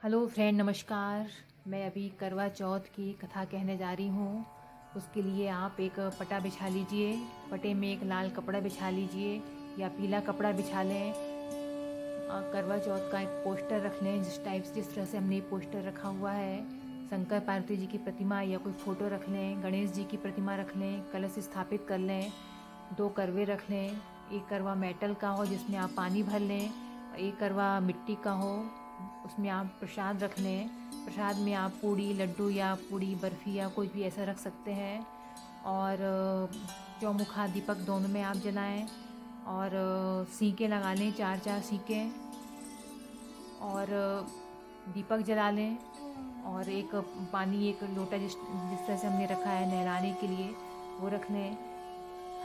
Hello friend, नमस्कार। मैं अभी करवा चौथ की कथा कहने जा रही हूँ। उसके लिए आप एक पटा बिछा लीजिए। पटे में एक लाल कपड़ा बिछा लीजिए या पीला कपड़ा बिछा लें। करवा चौथ का एक पोस्टर रख लें, जिस तरह से हमने पोस्टर रखा हुआ है। शंकर पार्वती जी की प्रतिमा या कोई फ़ोटो रख लें, गणेश जी की प्रतिमा रख लें, कलश स्थापित कर लें, 2 करवे रख लें। एक करवा मेटल का हो जिसमें आप पानी भर लें, एक करवा मिट्टी का हो उसमें आप प्रसाद रख लें। प्रसाद में आप पूड़ी लड्डू या पूड़ी बर्फ़ी या कोई भी ऐसा रख सकते हैं। और चौमुखा दीपक दोनों में आप जलाएं और सीके लगा लें, 4-4 सीके, और दीपक जला लें। और एक पानी, एक लोटा जिस जिस तरह से हमने रखा है नहलाने के लिए, वो रख लें।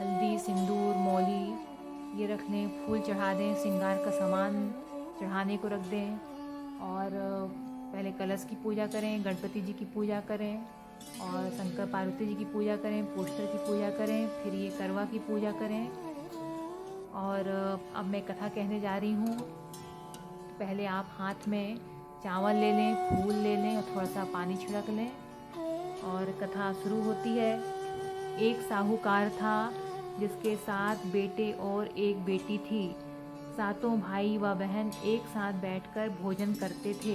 हल्दी, सिंदूर, मौली ये रख लें। फूल चढ़ा दें, श्रृंगार का सामान चढ़ाने को रख दें। और पहले कलश की पूजा करें, गणपति जी की पूजा करें और शंकर पार्वती जी की पूजा करें, पोस्टर की पूजा करें, फिर ये करवा की पूजा करें। और अब मैं कथा कहने जा रही हूँ। तो पहले आप हाथ में चावल ले लें, फूल ले लें और थोड़ा सा पानी छिड़क लें। और कथा शुरू होती है। एक साहूकार था जिसके 7 बेटे और एक बेटी थी। सातों भाई व बहन एक साथ बैठकर भोजन करते थे।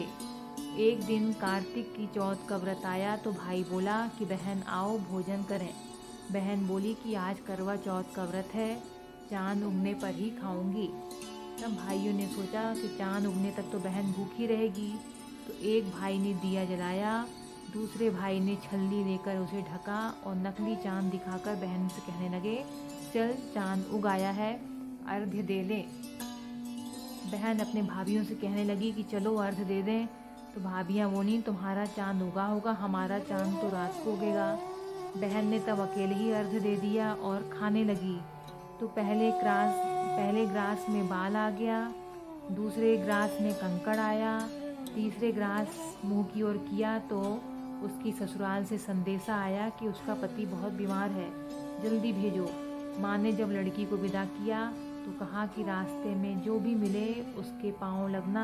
एक दिन कार्तिक की चौथ का व्रत आया तो भाई बोला कि बहन आओ भोजन करें। बहन बोली कि आज करवा चौथ का व्रत है, चांद उगने पर ही खाऊंगी। तब भाइयों ने सोचा कि चांद उगने तक तो बहन भूखी रहेगी। तो एक भाई ने दिया जलाया, दूसरे भाई ने छल्ली लेकर उसे ढका और नकली चांद दिखाकर बहन से कहने लगे, चल चांद उग आया है, अर्घ्य दे ले। बहन अपने भाभीियों से कहने लगी कि चलो अर्घ्य दे दें। तो भाभियाँ बोली, तुम्हारा चांद उगा होगा, हमारा चांद तो रात को उगेगा। बहन ने तब अकेले ही अर्घ्य दे दिया और खाने लगी। तो पहले ग्रास में बाल आ गया, दूसरे ग्रास में कंकड़ आया, तीसरे ग्रास मुंह की ओर किया तो उसकी ससुराल से संदेशा आया कि उसका पति बहुत बीमार है, जल्दी भेजो। माँ ने जब लड़की को विदा किया तो कहा कि रास्ते में जो भी मिले उसके पाँव लगना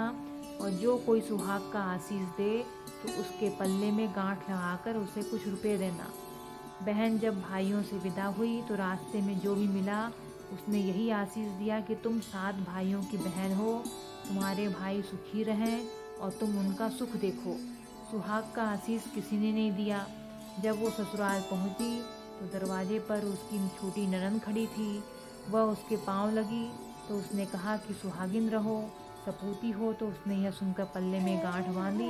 और जो कोई सुहाग का आशीष दे तो उसके पल्ले में गांठ लगाकर उसे कुछ रुपए देना। बहन जब भाइयों से विदा हुई तो रास्ते में जो भी मिला उसने यही आशीष दिया कि तुम 7 भाइयों की बहन हो, तुम्हारे भाई सुखी रहें और तुम उनका सुख देखो। सुहाग का आशीष किसी ने नहीं दिया। जब वो ससुराल पहुंची तो दरवाजे पर उसकी छोटी ननद खड़ी थी। वह उसके पांव लगी तो उसने कहा कि सुहागिन रहो, सपूती हो। तो उसने यह सुनकर पल्ले में गांठ बांधी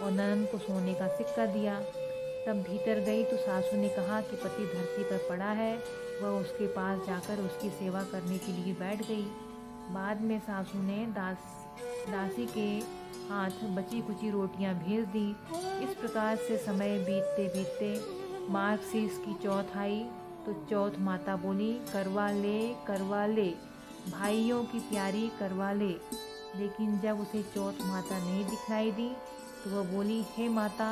और ननद को सोने का सिक्का दिया। तब भीतर गई तो सासू ने कहा कि पति धरती पर पड़ा है। वह उसके पास जाकर उसकी सेवा करने के लिए बैठ गई। बाद में सासू ने दासी के हाथ बची कुची रोटियां भेज दी। इस प्रकार से समय बीतते बीतते मार्गशीर्ष की चौथ आई तो चौथ माता बोली, करवा ले, भाइयों की प्यारी करवा ले। लेकिन जब उसे चौथ माता नहीं दिखलाई दी तो वह बोली, हे माता,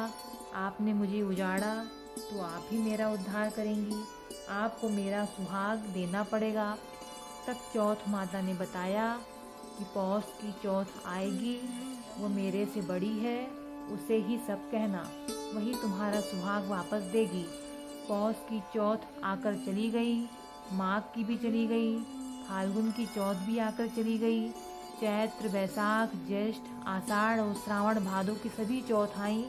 आपने मुझे उजाड़ा तो आप ही मेरा उद्धार करेंगी, आपको मेरा सुहाग देना पड़ेगा। तब चौथ माता ने बताया कि पौष की चौथ आएगी, वो मेरे से बड़ी है, उसे ही सब कहना, वही तुम्हारा सुहाग वापस देगी। पौष की चौथ आकर चली गई, माघ की भी चली गई, फाल्गुन की चौथ भी आकर चली गई, चैत्र, वैशाख, ज्येष्ठ, आषाढ़ और श्रावण भादों की सभी चौथ आईं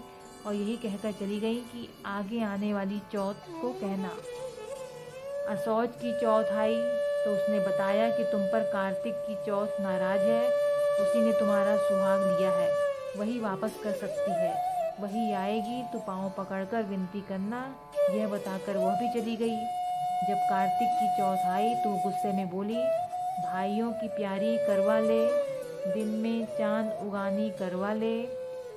और यही कहकर चली गई कि आगे आने वाली चौथ को कहना। असौज की चौथ आई तो उसने बताया कि तुम पर कार्तिक की चौथ नाराज है, उसी ने तुम्हारा सुहाग लिया है, वही वापस कर सकती है, वही आएगी तो पाँव पकड़कर विनती करना। यह बताकर वह भी चली गई। जब कार्तिक की चौथ आई तो गुस्से में बोली, भाइयों की प्यारी करवा ले, दिन में चांद उगानी करवा ले,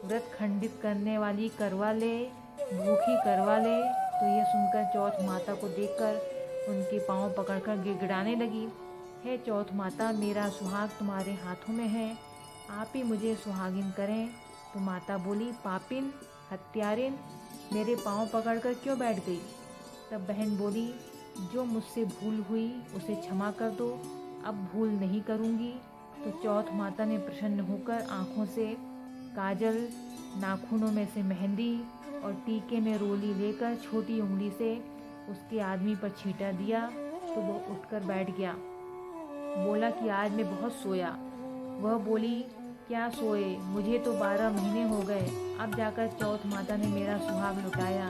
व्रत खंडित करने वाली करवा ले, भूखी करवा ले। तो यह सुनकर चौथ माता को देखकर उनके पाँव पकड़कर गिड़गिड़ाने लगी, हे चौथ माता, मेरा सुहाग तुम्हारे हाथों में है, आप ही मुझे सुहागिन करें। तो माता बोली, पापिन, हत्यारिन, मेरे पाँव पकड़कर क्यों बैठ गई? तब बहन बोली, जो मुझसे भूल हुई उसे क्षमा कर दो, अब भूल नहीं करूँगी। तो चौथ माता ने प्रसन्न होकर आँखों से काजल नाखूनों में से मेहंदी और टीके में रोली लेकर छोटी उंगली से उसके आदमी पर छींटा दिया तो वो उठकर बैठ गया। बोला कि आज मैं बहुत सोया। वह बोली, क्या सोए, मुझे तो 12 महीने हो गए, अब जाकर चौथ माता ने मेरा सुहाग लुटाया।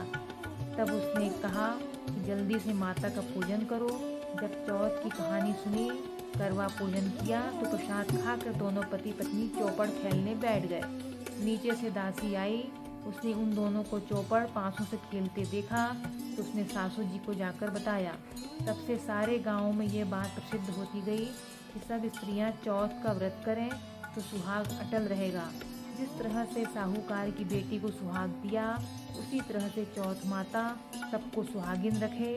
तब उसने कहा कि जल्दी से माता का पूजन करो। जब चौथ की कहानी सुनी, करवा पूजन किया तो प्रसाद खाकर दोनों पति पत्नी चौपड़ खेलने बैठ गए। नीचे से दासी आई, उसने उन दोनों को चौपड़ पांसों से खेलते देखा तो उसने सासू जी को जाकर बताया। तब से सारे गाँव में ये बात प्रसिद्ध होती गई कि सब स्त्रियां चौथ का व्रत करें तो सुहाग अटल रहेगा। जिस तरह से साहूकार की बेटी को सुहाग दिया, उसी तरह से चौथ माता सबको सुहागिन रखे।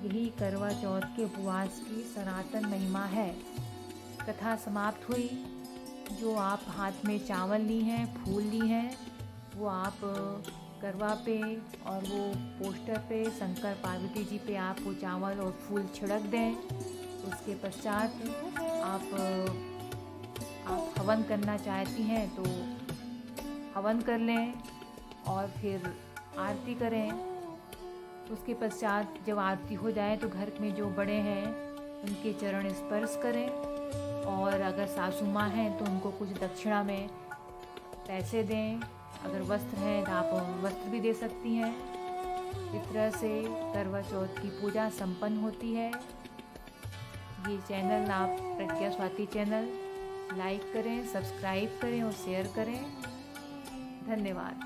यही करवा चौथ के उपवास की सनातन महिमा है। कथा समाप्त हुई। जो आप हाथ में चावल ली हैं, फूल ली हैं, वो आप करवा पे और वो पोस्टर पे शंकर पार्वती जी पे आप वो चावल और फूल छिड़क दें। उसके पश्चात आप हवन करना चाहती हैं तो हवन कर लें और फिर आरती करें। उसके पश्चात जब आरती हो जाए तो घर में जो बड़े हैं उनके चरण स्पर्श करें और अगर सासू माँ हैं तो उनको कुछ दक्षिणा में पैसे दें। अगर वस्त्र हैं तो आप वस्त्र भी दे सकती हैं। इस तरह से करवा चौथ की पूजा संपन्न होती है। ये चैनल आप प्रज्ञा स्वाति चैनल लाइक करें, सब्सक्राइब करें और शेयर करें। धन्यवाद।